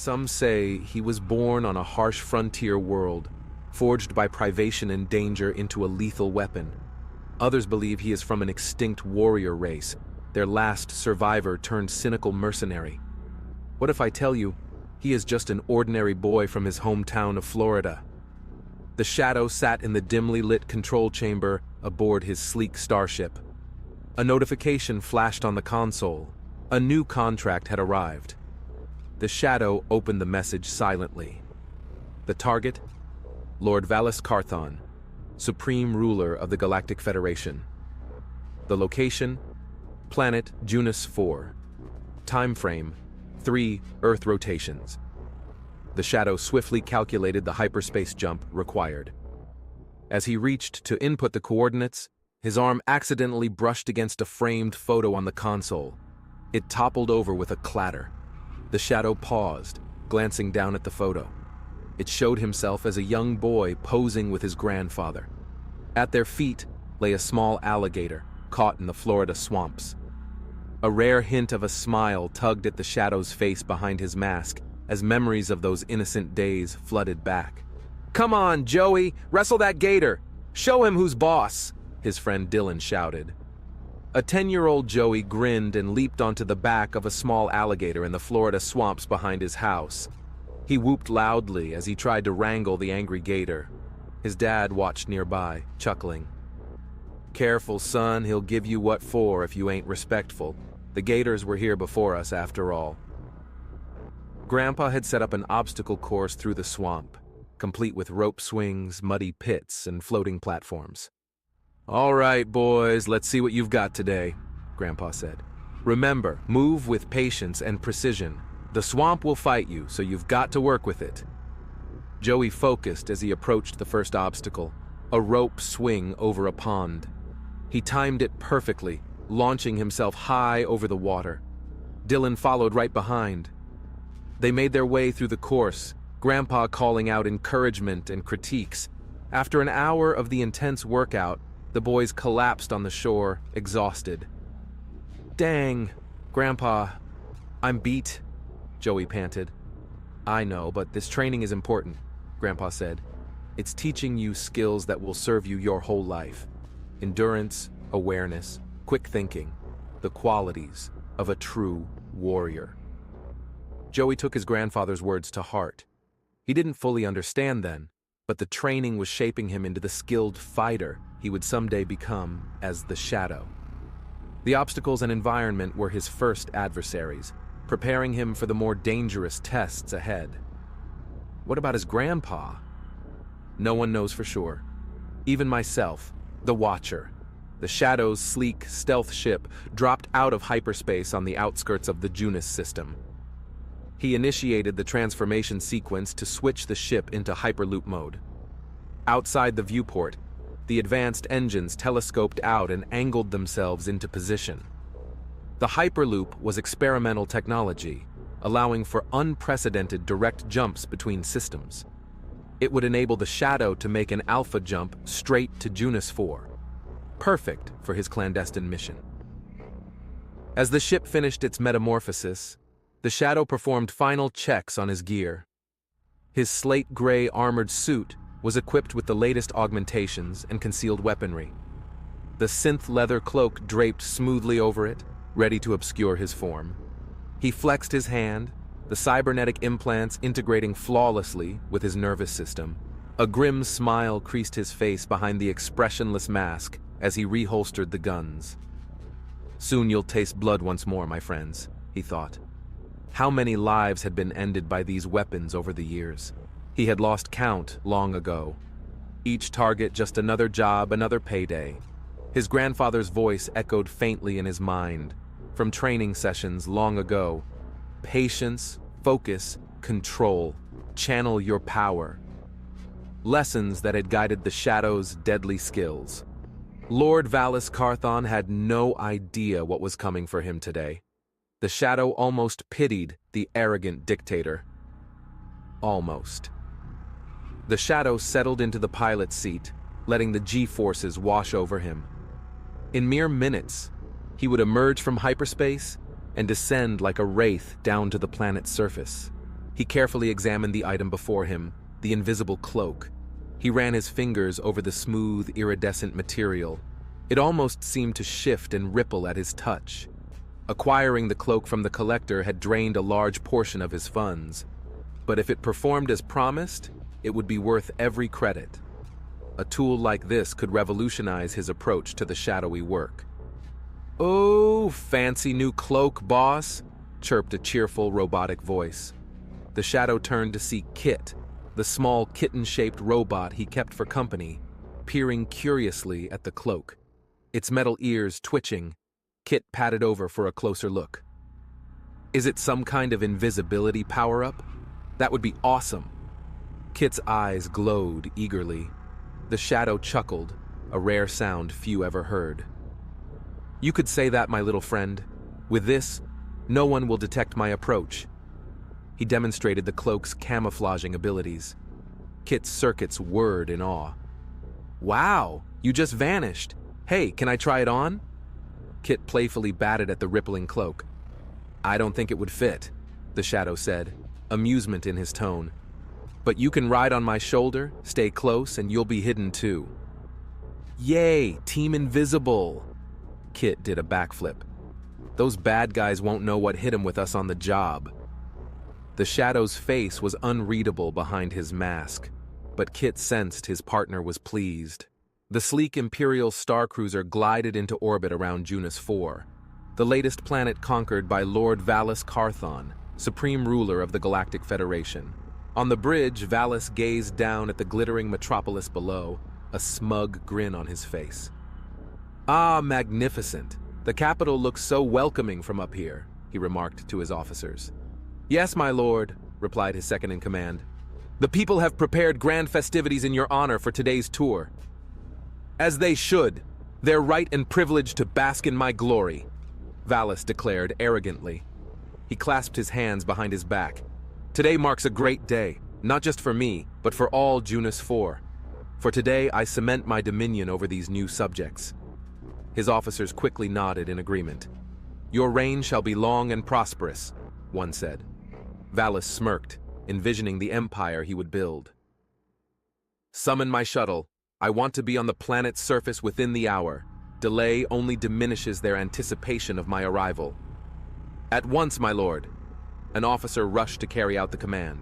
Some say he was born on a harsh frontier world, forged by privation and danger into a lethal weapon. Others believe he is from an extinct warrior race, their last survivor turned cynical mercenary. What if I tell you, he is just an ordinary boy from his hometown of Florida? The Shadow sat in the dimly lit control chamber aboard his sleek starship. A notification flashed on the console. A new contract had arrived. The Shadow opened the message silently. The target? Lord Valis Carthon, Supreme Ruler of the Galactic Federation. The location? Planet Junus 4. Time frame: 3 Earth rotations. The Shadow swiftly calculated the hyperspace jump required. As he reached to input the coordinates, his arm accidentally brushed against a framed photo on the console. It toppled over with a clatter. The Shadow paused, glancing down at the photo. It showed himself as a young boy posing with his grandfather. At their feet lay a small alligator, caught in the Florida swamps. A rare hint of a smile tugged at the Shadow's face behind his mask as memories of those innocent days flooded back. "Come on, Joey, wrestle that gator! Show him who's boss!" his friend Dylan shouted. A 10-year-old Joey grinned and leaped onto the back of a small alligator in the Florida swamps behind his house. He whooped loudly as he tried to wrangle the angry gator. His dad watched nearby, chuckling. "Careful, son, he'll give you what for if you ain't respectful. The gators were here before us, after all." Grandpa had set up an obstacle course through the swamp, complete with rope swings, muddy pits, and floating platforms. "All right, boys, let's see what you've got today," Grandpa said. "Remember, move with patience and precision. The swamp will fight you, so you've got to work with it." Joey focused as he approached the first obstacle, a rope swing over a pond. He timed it perfectly, launching himself high over the water. Dylan followed right behind. They made their way through the course, Grandpa calling out encouragement and critiques. After an hour of the intense workout, the boys collapsed on the shore, exhausted. "Dang, Grandpa, I'm beat," Joey panted. "I know, but this training is important," Grandpa said. "It's teaching you skills that will serve you your whole life. Endurance, awareness, quick thinking, the qualities of a true warrior." Joey took his grandfather's words to heart. He didn't fully understand then, but the training was shaping him into the skilled fighter he would someday become as the Shadow. The obstacles and environment were his first adversaries, preparing him for the more dangerous tests ahead. What about his grandpa? No one knows for sure. Even myself, the Watcher, the Shadow's sleek stealth ship, dropped out of hyperspace on the outskirts of the Junus system. He initiated the transformation sequence to switch the ship into hyperloop mode. Outside the viewport, the advanced engines telescoped out and angled themselves into position. The hyperloop was experimental technology, allowing for unprecedented direct jumps between systems. It would enable the Shadow to make an alpha jump straight to Junus 4, perfect for his clandestine mission. As the ship finished its metamorphosis, the Shadow performed final checks on his gear. His slate gray armored suit was equipped with the latest augmentations and concealed weaponry. The synth leather cloak draped smoothly over it, ready to obscure his form. He flexed his hand, the cybernetic implants integrating flawlessly with his nervous system. A grim smile creased his face behind the expressionless mask as he reholstered the guns. "Soon you'll taste blood once more, my friends," he thought. How many lives had been ended by these weapons over the years? He had lost count long ago. Each target just another job, another payday. His grandfather's voice echoed faintly in his mind, from training sessions long ago. Patience, focus, control, channel your power. Lessons that had guided the Shadow's deadly skills. Lord Valis Carthon had no idea what was coming for him today. The Shadow almost pitied the arrogant dictator. Almost. The Shadow settled into the pilot's seat, letting the G-forces wash over him. In mere minutes, he would emerge from hyperspace and descend like a wraith down to the planet's surface. He carefully examined the item before him, the invisible cloak. He ran his fingers over the smooth, iridescent material. It almost seemed to shift and ripple at his touch. Acquiring the cloak from the collector had drained a large portion of his funds. But if it performed as promised, it would be worth every credit. A tool like this could revolutionize his approach to the shadowy work. "Oh, fancy new cloak, boss," chirped a cheerful, robotic voice. The shadow turned to see Kit, the small kitten-shaped robot he kept for company, peering curiously at the cloak. Its metal ears twitching, Kit patted over for a closer look. "Is it some kind of invisibility power-up? That would be awesome." Kit's eyes glowed eagerly. The shadow chuckled, a rare sound few ever heard. "You could say that, my little friend. With this, no one will detect my approach." He demonstrated the cloak's camouflaging abilities. Kit's circuits whirred in awe. "Wow, you just vanished. Hey, can I try it on?" Kit playfully batted at the rippling cloak. "I don't think it would fit," the shadow said, amusement in his tone. "But you can ride on my shoulder, stay close, and you'll be hidden too." "Yay, Team Invisible!" Kit did a backflip. "Those bad guys won't know what hit him with us on the job." The shadow's face was unreadable behind his mask, but Kit sensed his partner was pleased. The sleek Imperial starcruiser glided into orbit around Junus 4, the latest planet conquered by Lord Valus Carthon, supreme ruler of the Galactic Federation. On the bridge, Valus gazed down at the glittering metropolis below, a smug grin on his face. "Ah, magnificent. The capital looks so welcoming from up here," he remarked to his officers. "Yes, my lord," replied his second-in-command. "The people have prepared grand festivities in your honor for today's tour." "As they should. They're right and privileged to bask in my glory," Valus declared arrogantly. He clasped his hands behind his back. "Today marks a great day, not just for me, but for all Junus 4. For today I cement my dominion over these new subjects." His officers quickly nodded in agreement. "Your reign shall be long and prosperous," one said. Valus smirked, envisioning the empire he would build. "Summon my shuttle. I want to be on the planet's surface within the hour. Delay only diminishes their anticipation of my arrival." "At once, my lord." An officer rushed to carry out the command.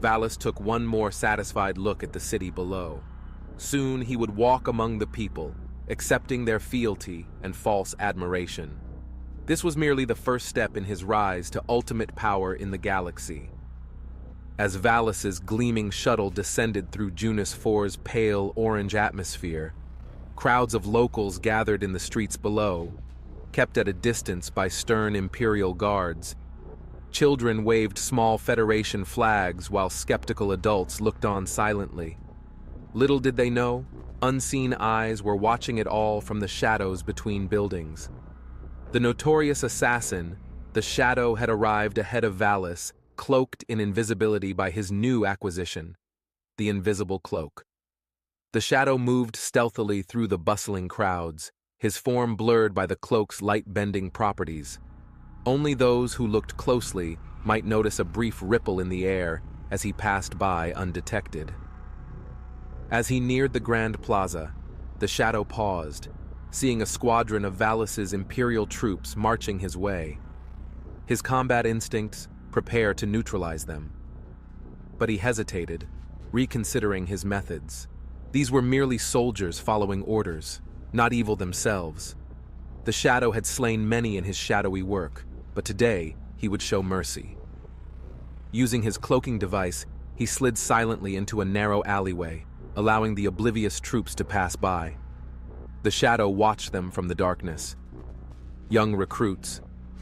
Valus took one more satisfied look at the city below. Soon he would walk among the people, accepting their fealty and false admiration. This was merely the first step in his rise to ultimate power in the galaxy. As Valus's gleaming shuttle descended through Junus 4's pale orange atmosphere, crowds of locals gathered in the streets below, kept at a distance by stern Imperial guards. Children waved small Federation flags while skeptical adults looked on silently. Little did they know, unseen eyes were watching it all from the shadows between buildings. The notorious assassin, the Shadow, had arrived ahead of Valus, cloaked in invisibility by his new acquisition, the invisible cloak. The Shadow moved stealthily through the bustling crowds, his form blurred by the cloak's light-bending properties. Only those who looked closely might notice a brief ripple in the air as he passed by undetected. As he neared the Grand Plaza, the Shadow paused, seeing a squadron of Valus's Imperial troops marching his way. His combat instincts prepare to neutralize them. But he hesitated, reconsidering his methods. These were merely soldiers following orders, not evil themselves. The Shadow had slain many in his shadowy work, but today he would show mercy. Using his cloaking device, he slid silently into a narrow alleyway, allowing the oblivious troops to pass by. The Shadow watched them from the darkness. Young recruits,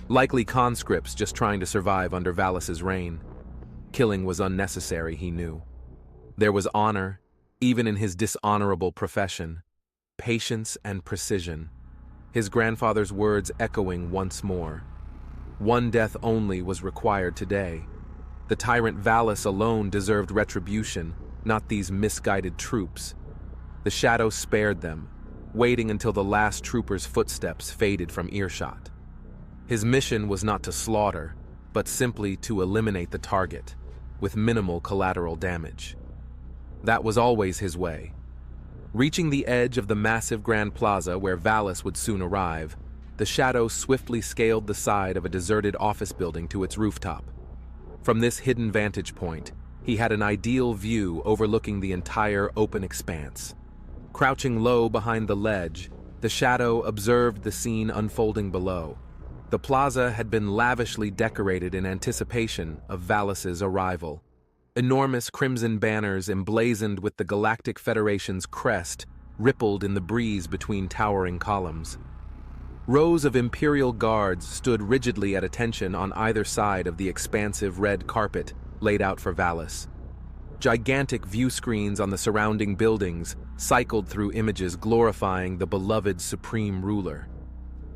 likely conscripts just trying to survive under Valus's reign. Killing was unnecessary, he knew. There was honor, even in his dishonorable profession, patience and precision. His grandfather's words echoing once more. One death only was required today. The tyrant Valus alone deserved retribution, not these misguided troops. The Shadow spared them, waiting until the last trooper's footsteps faded from earshot. His mission was not to slaughter, but simply to eliminate the target. with minimal collateral damage. That was always his way. Reaching the edge of the massive Grand Plaza where Valis would soon arrive, the shadow swiftly scaled the side of a deserted office building to its rooftop. From this hidden vantage point, he had an ideal view overlooking the entire open expanse. Crouching low behind the ledge, the shadow observed the scene unfolding below. The plaza had been lavishly decorated in anticipation of Valis's arrival. Enormous crimson banners emblazoned with the Galactic Federation's crest rippled in the breeze between towering columns. Rows of Imperial guards stood rigidly at attention on either side of the expansive red carpet laid out for Valis. Gigantic view screens on the surrounding buildings cycled through images glorifying the beloved supreme ruler.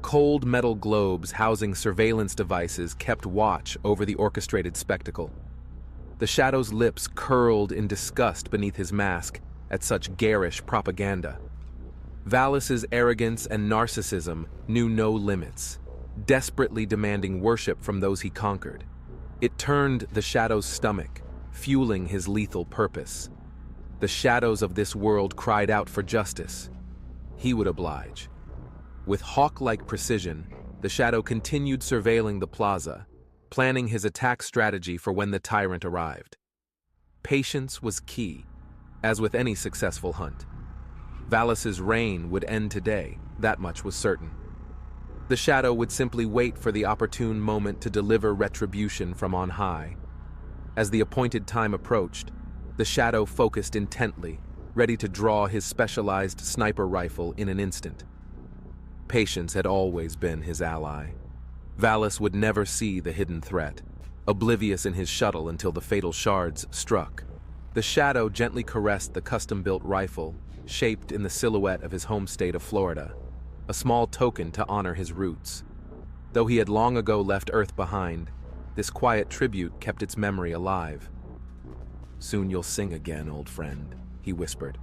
Cold metal globes housing surveillance devices kept watch over the orchestrated spectacle. The shadow's lips curled in disgust beneath his mask at such garish propaganda. Valis's arrogance and narcissism knew no limits, desperately demanding worship from those he conquered. It turned the shadow's stomach, fueling his lethal purpose. The shadows of this world cried out for justice. He would oblige. With hawk-like precision, the shadow continued surveilling the plaza, planning his attack strategy for when the tyrant arrived. Patience was key, as with any successful hunt. Valis's reign would end today, that much was certain. The shadow would simply wait for the opportune moment to deliver retribution from on high. As the appointed time approached, the shadow focused intently, ready to draw his specialized sniper rifle in an instant. Patience had always been his ally. Valis would never see the hidden threat, oblivious in his shuttle until the fatal shards struck. The shadow gently caressed the custom-built rifle, shaped in the silhouette of his home state of Florida, a small token to honor his roots. Though he had long ago left Earth behind, this quiet tribute kept its memory alive. "Soon you'll sing again, old friend," he whispered.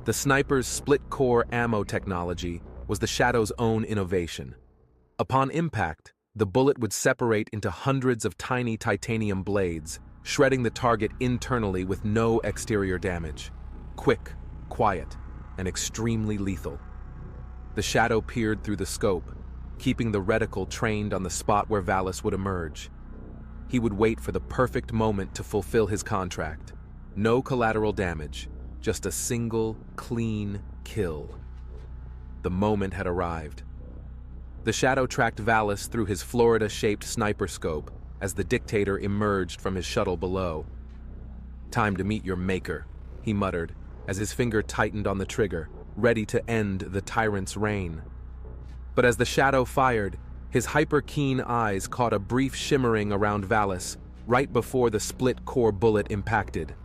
The sniper's split-core ammo technology was the shadow's own innovation. Upon impact, the bullet would separate into hundreds of tiny titanium blades, shredding the target internally with no exterior damage. Quick, quiet, and extremely lethal. The shadow peered through the scope, keeping the reticle trained on the spot where Valis would emerge. He would wait for the perfect moment to fulfill his contract. No collateral damage, just a single, clean kill. The moment had arrived. The shadow tracked Valis through his Florida-shaped sniper scope as the dictator emerged from his shuttle below. "Time to meet your maker," he muttered as his finger tightened on the trigger, ready to end the tyrant's reign. But as the shadow fired, his hyper-keen eyes caught a brief shimmering around Valis right before the split-core bullet impacted.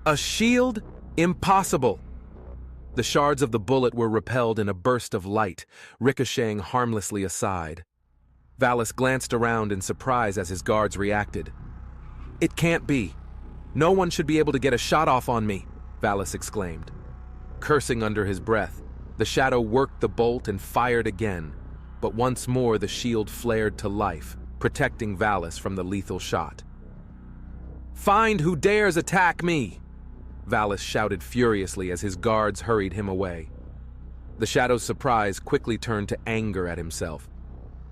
"A shield? Impossible!" The shards of the bullet were repelled in a burst of light, ricocheting harmlessly aside. Valis glanced around in surprise as his guards reacted. "It can't be. No one should be able to get a shot off on me," Valis exclaimed. Cursing under his breath, the shadow worked the bolt and fired again, but once more the shield flared to life, protecting Valis from the lethal shot. "Find who dares attack me!" Valis shouted furiously as his guards hurried him away. The shadow's surprise quickly turned to anger at himself.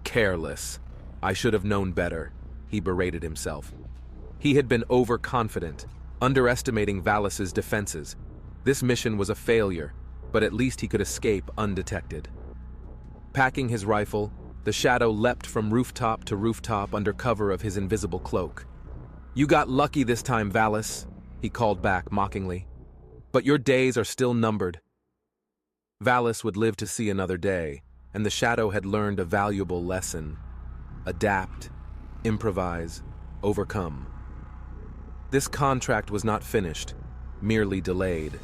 "Careless. I should have known better," he berated himself. He had been overconfident, underestimating Valis's defenses. This mission was a failure, but at least he could escape undetected. Packing his rifle, the shadow leapt from rooftop to rooftop under cover of his invisible cloak. "You got lucky this time, Valis," he called back mockingly. "But your days are still numbered." Valis would live to see another day, and the shadow had learned a valuable lesson. Adapt, improvise, overcome. This contract was not finished, merely delayed.